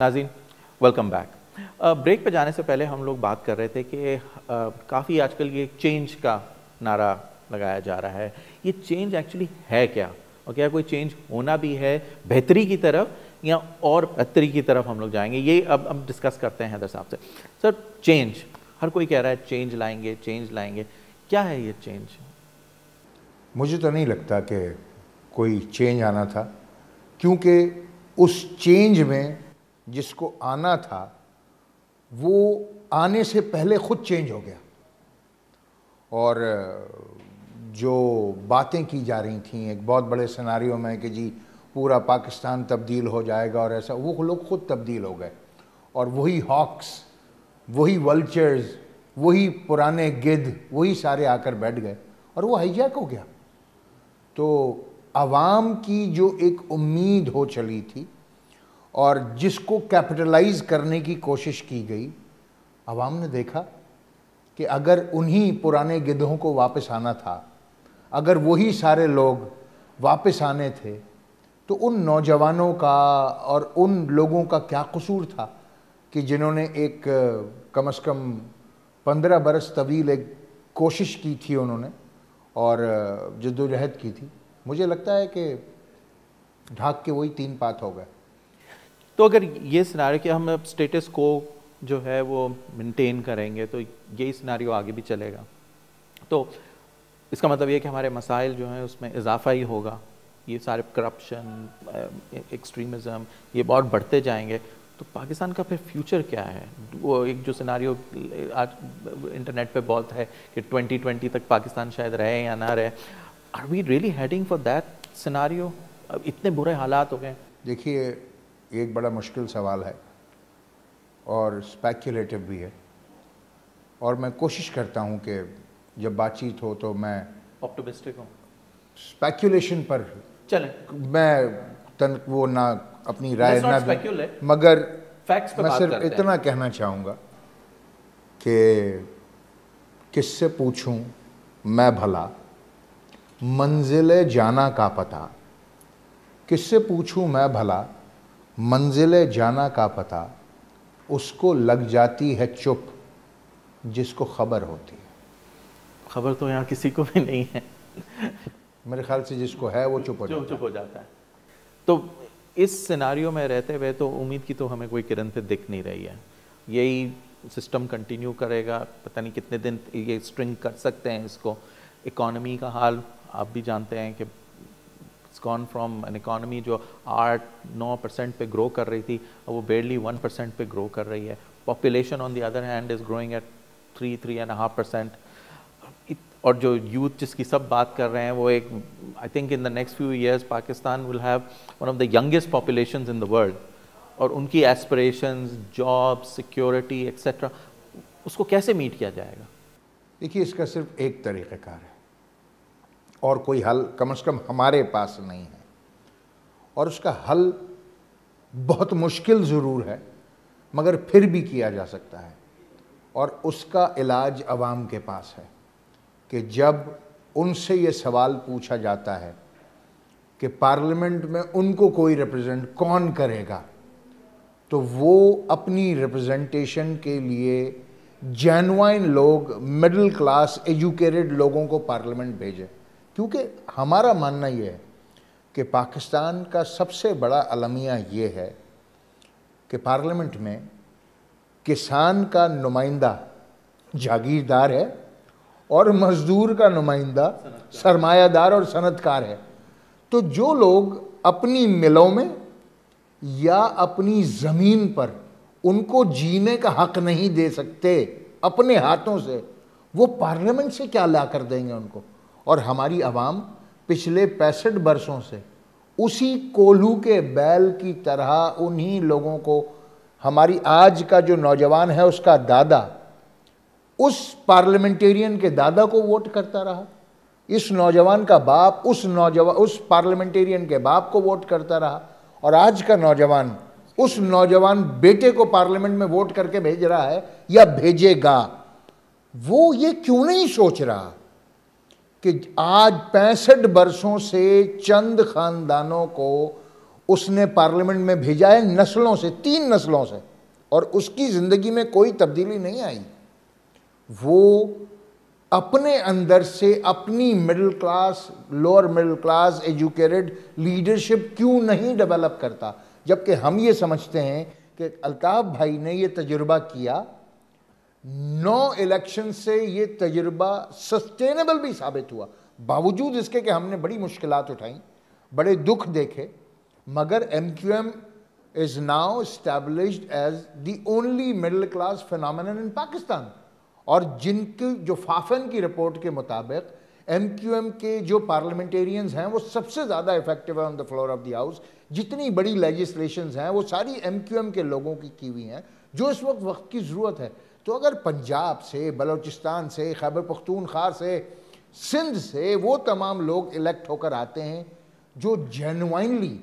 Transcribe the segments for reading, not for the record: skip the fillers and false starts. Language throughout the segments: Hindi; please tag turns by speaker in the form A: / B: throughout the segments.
A: नाज़रीन, वेलकम बैक। ब्रेक पे जाने से पहले हम लोग बात कर रहे थे कि काफ़ी आजकल ये चेंज का नारा लगाया जा रहा है। ये चेंज एक्चुअली है क्या, और क्या कोई चेंज होना भी है बेहतरी की तरफ, या और बेहतरी की तरफ हम लोग जाएंगे? ये अब हम डिस्कस करते हैं हैदर साहब से। सर, चेंज, हर कोई कह रहा है चेंज लाएंगे, चेंज लाएंगे, क्या है ये चेंज?
B: मुझे तो नहीं लगता कि कोई चेंज आना था, क्योंकि उस चेंज में जिसको आना था वो आने से पहले खुद चेंज हो गया। और जो बातें की जा रही थी एक बहुत बड़े सिनारियो में कि जी पूरा पाकिस्तान तब्दील हो जाएगा और ऐसा, वो लोग खुद तब्दील हो गए। और वही हॉक्स, वही वल्चर्स, वही पुराने गिद्ध, वही सारे आकर बैठ गए और वो हाईजैक हो गया। तो आवाम की जो एक उम्मीद हो चली थी और जिसको कैपिटलाइज करने की कोशिश की गई, आवाम ने देखा कि अगर उन्हीं पुराने गिद्धों को वापस आना था, अगर वही सारे लोग वापस आने थे, तो उन नौजवानों का और उन लोगों का क्या कसूर था कि जिन्होंने एक कम से कम 15 बरस तवील एक कोशिश की थी उन्होंने और जद्दोजहद की थी। मुझे लगता है कि ढाक के वही 3 पात हो गए।
A: तो अगर ये सिनारियो कि हम अब स्टेटस को जो है वो मेंटेन करेंगे तो यही सिनारियो आगे भी चलेगा, तो इसका मतलब ये कि हमारे मसाइल जो हैं उसमें इजाफा ही होगा। ये सारे करप्शन, एक्सट्रीमिज़म, ये बहुत बढ़ते जाएंगे, तो पाकिस्तान का फिर फ्यूचर क्या है? वो एक जो सिनारियो आज इंटरनेट पे बहुत है कि 2020 तक पाकिस्तान शायद रहे या ना रहे, are we really heading for that scenario? अब इतने बुरे हालात हो गए।
B: देखिए, एक बड़ा मुश्किल सवाल है और स्पेक्युलेटिव भी है, और मैं कोशिश करता हूँ कि जब बातचीत हो तो मैं
A: ऑप्टिमिस्टिक हूँ,
B: स्पेक्युलेशन पर
A: चलें,
B: मैं वो ना अपनी राय ना दूं, मगर
A: फैक्ट्स पे
B: मैं
A: बात
B: सिर्फ
A: करते
B: इतना
A: हैं।
B: कहना चाहूँगा कि किससे पूछूं मैं भला मंजिले जाना का पता, किससे पूछूं मैं भला मंजिले जाना का पता, उसको लग जाती है चुप जिसको खबर होती है।
A: खबर तो यहाँ किसी को भी नहीं है।
B: मेरे ख्याल से जिसको है वो चुप हो
A: जाता है। तो इस सिनारियो में रहते हुए तो उम्मीद की तो हमें कोई किरण पे दिख नहीं रही है। यही सिस्टम कंटिन्यू करेगा, पता नहीं कितने दिन ये स्ट्रिंग कर सकते हैं इसको। इकॉनमी का हाल आप भी जानते हैं कि it's gone from N economy जो 8-9% पे ग्रो कर रही थी, अब वो बेरली 1% पे ग्रो कर रही है। Population on the other hand is growing at 3-3.5%। और जो यूथ जिसकी सब बात कर रहे हैं वो एक, I think in the next few years Pakistan will have one of the youngest populations in the world, और उनकी एस्पिरेशंस, जॉब, सिक्योरिटी एक्सेट्रा, उसको कैसे मीट किया जाएगा?
B: देखिए, इसका सिर्फ एक तरीक़ाकार है और कोई हल कम से कम हमारे पास नहीं है, और उसका हल बहुत मुश्किल ज़रूर है मगर फिर भी किया जा सकता है, और उसका इलाज अवाम के पास है कि जब उनसे ये सवाल पूछा जाता है कि पार्लियामेंट में उनको कोई रिप्रेजेंट कौन करेगा, तो वो अपनी रिप्रेजेंटेशन के लिए जेन्युइन लोग, मिडिल क्लास एजुकेटेड लोगों को पार्लियामेंट भेजें। क्योंकि हमारा मानना ये है कि पाकिस्तान का सबसे बड़ा अलमिया ये है कि पार्लियामेंट में किसान का नुमाइंदा जागीरदार है और मजदूर का नुमाइंदा सरमायादार और सनतकार है। तो जो लोग अपनी मिलों में या अपनी ज़मीन पर उनको जीने का हक नहीं दे सकते अपने हाथों से, वो पार्लियामेंट से क्या ला कर देंगे उनको? और हमारी आवाम पिछले 65 बरसों से उसी कोल्हू के बैल की तरह उन्हीं लोगों को, हमारी आज का जो नौजवान है उसका दादा उस पार्लियामेंटेरियन के दादा को वोट करता रहा, इस नौजवान का बाप उस पार्लियामेंटेरियन के बाप को वोट करता रहा, और आज का नौजवान उस नौजवान बेटे को पार्लियामेंट में वोट करके भेज रहा है या भेजेगा। वो ये क्यों नहीं सोच रहा कि आज 65 बरसों से चंद खानदानों को उसने पार्लियामेंट में भेजा है नस्लों से, 3 नस्लों से, और उसकी ज़िंदगी में कोई तब्दीली नहीं आई। वो अपने अंदर से अपनी middle class, lower middle class, educated leadership क्यों नहीं डेवलप करता? जबकि हम ये समझते हैं कि अल्ताफ भाई ने ये तजुर्बा किया, 9 इलेक्शन से ये तजुर्बा सस्टेनेबल भी साबित हुआ, बावजूद इसके कि हमने बड़ी मुश्किलात उठाई, बड़े दुख देखे, मगर MQM is now established as the only middle class phenomenon in Pakistan। और जिनकी जो फाफन की रिपोर्ट के मुताबिक MQM के जो पार्लियामेंटेरियंस हैं वो सबसे ज़्यादा इफेक्टिव है on the floor of the house. जितनी बड़ी लेजिस्लेशंस हैं वो सारी MQM के लोगों की हुई हैं, जो इस वक्त की ज़रूरत है। तो अगर पंजाब से, बलोचिस्तान से, खैबर पख्तूनख्वा से, सिंध से वो तमाम लोग इलेक्ट होकर आते हैं जो जेन्युइनली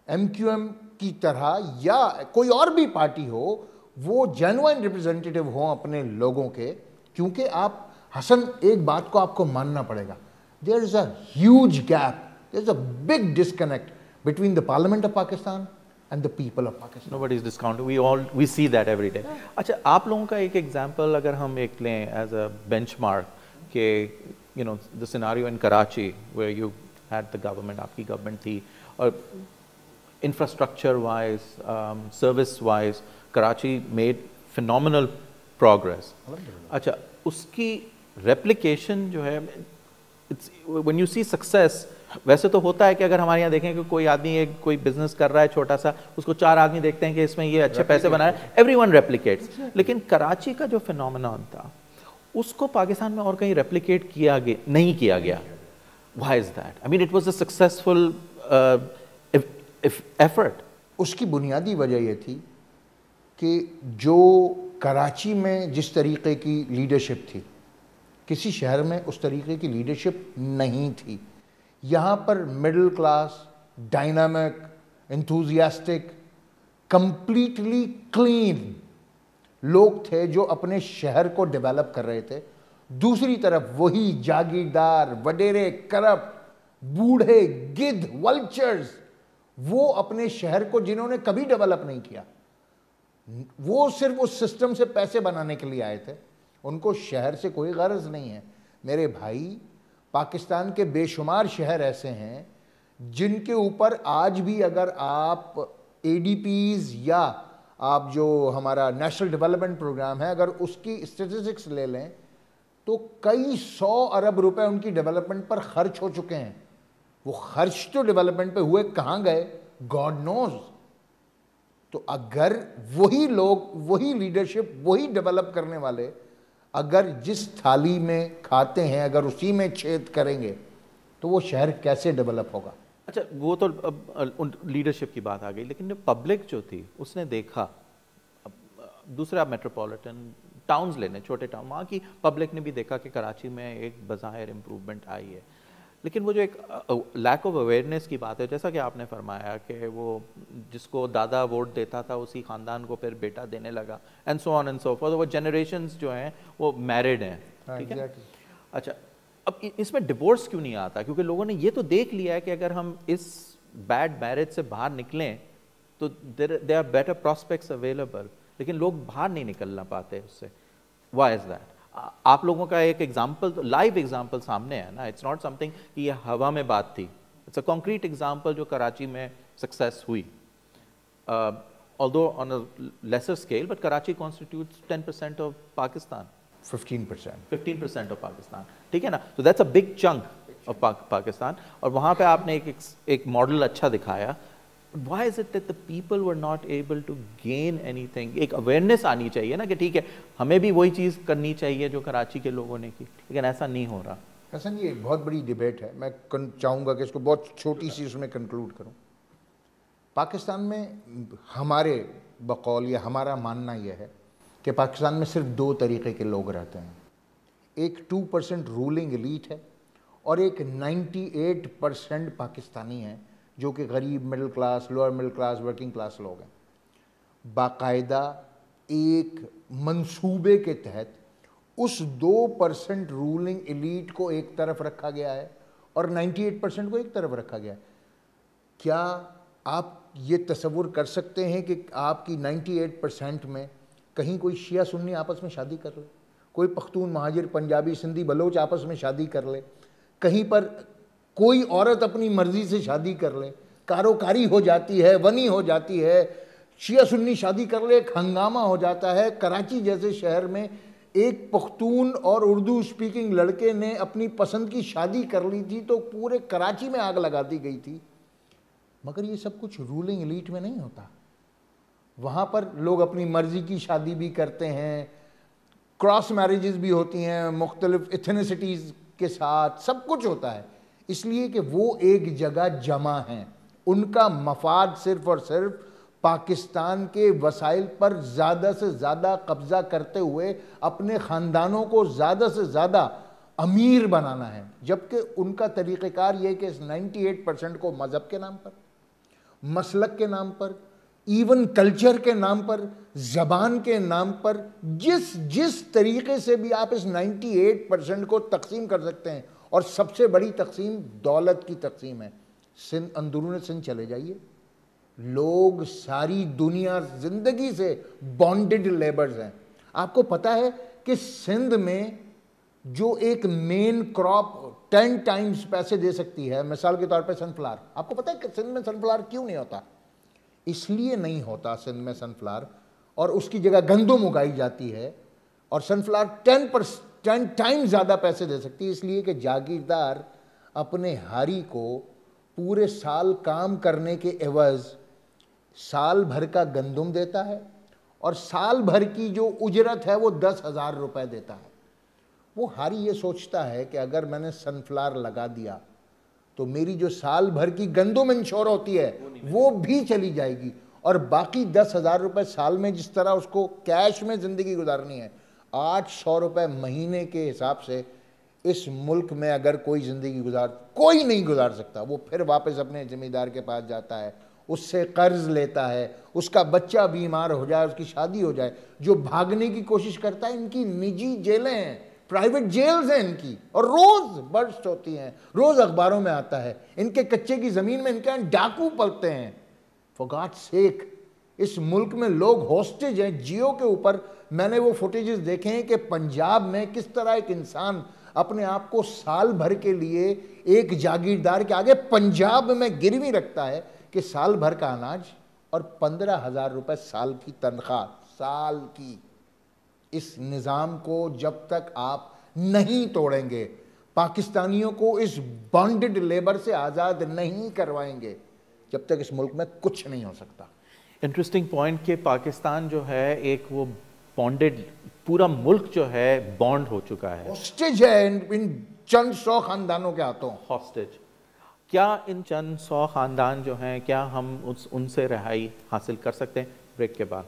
B: MQM की तरह या कोई और भी पार्टी हो, वो जेन्युइन रिप्रेजेंटेटिव हों अपने लोगों के, क्योंकि आप हसन, एक बात को आपको मानना पड़ेगा, there is a huge gap, there is a big disconnect between the parliament of Pakistan and the people of Pakistan.
A: Nobody is discounting. We see that every day. अच्छा, आप लोगों का एक एग्जांपल अगर हम एक लें as a benchmark कि you know the scenario in Karachi where you had the government, आपकी government थी, और infrastructure wise, service wise, Karachi made phenomenal progress. अच्छा, उसकी replication जो है, it's when you see success, वैसे तो होता है कि अगर हमारे यहाँ देखें कि कोई आदमी एक कोई बिजनेस कर रहा है छोटा सा, उसको 4 आदमी देखते हैं कि इसमें ये अच्छे पैसे बनाए, एवरीवन रेप्लिकेट्स। लेकिन कराची का जो फिनोमेनन था उसको पाकिस्तान में और कहीं रेप्लिकेट नहीं किया गया। Why is that? I mean it was a successful effort.
B: उसकी बुनियादी वजह यह थी कि जो कराची में जिस तरीके की लीडरशिप थी, किसी शहर में उस तरीके की लीडरशिप नहीं थी। यहाँ पर middle class, dynamic, enthusiastic, completely clean लोग थे जो अपने शहर को डेवलप कर रहे थे। दूसरी तरफ वही जागीरदार, वडेरे, करप्ट, बूढ़े, गिद्ध, वल्चर्स, वो अपने शहर को जिन्होंने कभी डेवलप नहीं किया, वो सिर्फ उस सिस्टम से पैसे बनाने के लिए आए थे, उनको शहर से कोई गरज नहीं है। मेरे भाई, पाकिस्तान के बेशुमार शहर ऐसे हैं जिनके ऊपर आज भी अगर आप ADPs या आप जो हमारा नेशनल डेवलपमेंट प्रोग्राम है, अगर उसकी स्टेटिस्टिक्स ले लें तो कई 100 अरब रुपए उनकी डेवलपमेंट पर खर्च हो चुके हैं। वो खर्च तो डेवलपमेंट पे हुए, कहाँ गए गॉड नोज। तो अगर वही लोग, वही लीडरशिप, वही डेवलप करने वाले अगर जिस थाली में खाते हैं अगर उसी में छेद करेंगे तो वो शहर कैसे डेवलप होगा?
A: अच्छा, वो तो अब लीडरशिप की बात आ गई, लेकिन जो पब्लिक जो थी उसने देखा, दूसरा मेट्रोपॉलिटन टाउन्स लेने, छोटे टाउन, वहाँ की पब्लिक ने भी देखा कि कराची में एक बज़ाहिर इम्प्रूवमेंट आई है, लेकिन वो जो एक लैक ऑफ अवेयरनेस की बात है, जैसा कि आपने फरमाया कि वो जिसको दादा वोट देता था उसी ख़ानदान को फिर बेटा देने लगा, and so on and so forth. वो जनरेशन्स जो हैं वो मैरिड हैं, ठीक है। अच्छा, अब इसमें डिवोर्स क्यों नहीं आता? क्योंकि लोगों ने ये तो देख लिया है कि अगर हम इस बैड मैरिज से बाहर निकलें तो there are better prospects available, लेकिन लोग बाहर नहीं निकलना पाते उससे। Why is that? आप लोगों का एक एग्जाम्पल, लाइव एग्जाम्पल सामने है ना, इट्स नॉट समथिंग कि ये हवा में बात थी, इट्स अ कॉन्क्रीट एग्जाम्पल जो कराची में सक्सेस हुई, although on a lesser scale, but Karachi constitutes 10% of Pakistan, 15% of Pakistan, ठीक है ना। तो that's a big chunk of Pakistan, और वहाँ पे आपने एक मॉडल अच्छा दिखाया। Why is it that the people were not able to gain anything? एक अवेयरनेस आनी चाहिए ना कि ठीक है, हमें भी वही चीज़ करनी चाहिए जो कराची के लोगों ने की, लेकिन ऐसा नहीं हो रहा।
B: हसन, ये एक बहुत बड़ी डिबेट है, मैं चाहूँगा कि इसको बहुत छोटी सी उसमें कंक्लूड करूँ। पाकिस्तान में हमारे बकौल या हमारा मानना यह है कि पाकिस्तान में सिर्फ 2 तरीके के लोग रहते हैं। एक 2% रूलिंग एलीट है और एक 98% पाकिस्तानी हैं जो कि गरीब, middle class, lower middle class, working class लोग हैं। बाकायदा एक मंसूबे के तहत उस 2% रूलिंग एलीट को एक तरफ रखा गया है और 98% को एक तरफ रखा गया है। क्या आप ये तसव्वुर कर सकते हैं कि आपकी 98% में कहीं कोई शिया सुन्नी आपस में शादी कर ले, कोई पख्तून महाजिर पंजाबी सिंधी बलोच आपस में शादी कर ले, कहीं पर कोई औरत अपनी मर्जी से शादी कर ले, कारोकारी हो जाती है, वनी हो जाती है, शिया सुन्नी शादी कर ले, एक हंगामा हो जाता है। कराची जैसे शहर में एक पख्तून और उर्दू स्पीकिंग लड़के ने अपनी पसंद की शादी कर ली थी तो पूरे कराची में आग लगा दी गई थी। मगर ये सब कुछ रूलिंग एलीट में नहीं होता। वहाँ पर लोग अपनी मर्जी की शादी भी करते हैं, क्रॉस मैरिजेस भी होती हैं, मुख्तलिफ एथनिसिटीज़ के साथ सब कुछ होता है, इसलिए कि वो एक जगह जमा हैं। उनका मफाद सिर्फ और सिर्फ पाकिस्तान के वसाइल पर ज़्यादा से ज़्यादा कब्ज़ा करते हुए अपने ख़ानदानों को ज़्यादा से ज़्यादा अमीर बनाना है, जबकि उनका तरीक़ेकार ये कि इस 98% को मज़हब के नाम पर, मसलक के नाम पर, इवन कल्चर के नाम पर, ज़बान के नाम पर, जिस तरीक़े से भी आप इस 98% को तकसीम कर सकते हैं। और सबसे बड़ी तकसीम दौलत की तकसीम है। सिंध, अंदरून सिंध चले जाइए, लोग सारी दुनिया ज़िंदगी से बॉन्डेड लेबर्स हैं। आपको पता है कि सिंध में जो एक मेन क्रॉप 10 टाइम्स पैसे दे सकती है, मिसाल के तौर पे सनफ्लावर, आपको पता है कि सिंध में सनफ्लावर क्यों नहीं होता? इसलिए नहीं होता सिंध में सनफ्लावर, और उसकी जगह गंदम उगाई जाती है, और सनफ्लावर 10 टाइम्स ज़्यादा पैसे दे सकती है, इसलिए कि जागीरदार अपने हारी को पूरे साल काम करने के एवज़ साल भर का गंदम देता है, और साल भर की जो उजरत है वो 10,000 रुपये देता है। वो हारी ये सोचता है कि अगर मैंने सनफ्लावर लगा दिया तो मेरी जो साल भर की गंदम इंश्योर होती है वो भी चली जाएगी, और बाकी 10,000 रुपये साल में जिस तरह उसको कैश में ज़िंदगी गुजारनी है, 800 रुपये महीने के हिसाब से इस मुल्क में अगर कोई ज़िंदगी कोई नहीं गुजार सकता। वो फिर वापस अपने ज़मींदार के पास जाता है, उससे कर्ज लेता है, उसका बच्चा बीमार हो जाए, उसकी शादी हो जाए, जो भागने की कोशिश करता है। इनकी निजी जेलें हैं, प्राइवेट जेल्स हैं इनकी, और रोज़ बर्स्ट होती हैं, रोज़ अखबारों में आता है। इनके कच्चे की ज़मीन में इनके यहाँ डाकू पलते हैं। फॉर गॉड सेक, इस मुल्क में लोग हॉस्टेज हैं। जियो के ऊपर मैंने वो फुटेजेस देखे हैं कि पंजाब में किस तरह एक इंसान अपने आप को साल भर के लिए एक जागीरदार के आगे पंजाब में गिरवी रखता है कि साल भर का अनाज और 15,000 रुपये साल की तनख्वाह, साल की। इस निज़ाम को जब तक आप नहीं तोड़ेंगे, पाकिस्तानियों को इस बॉन्डेड लेबर से आज़ाद नहीं करवाएंगे, जब तक इस मुल्क में कुछ नहीं हो सकता।
A: इंटरेस्टिंग पॉइंट कि पाकिस्तान जो है एक वो बॉन्डेड, पूरा मुल्क जो है बॉन्ड हो चुका है,
B: हॉस्टेज है इन चंद 100 खानदानों के हाथों।
A: हॉस्टेज। क्या इन चंद 100 खानदान जो हैं, क्या हम उनसे रिहाई हासिल कर सकते हैं? ब्रेक के बाद।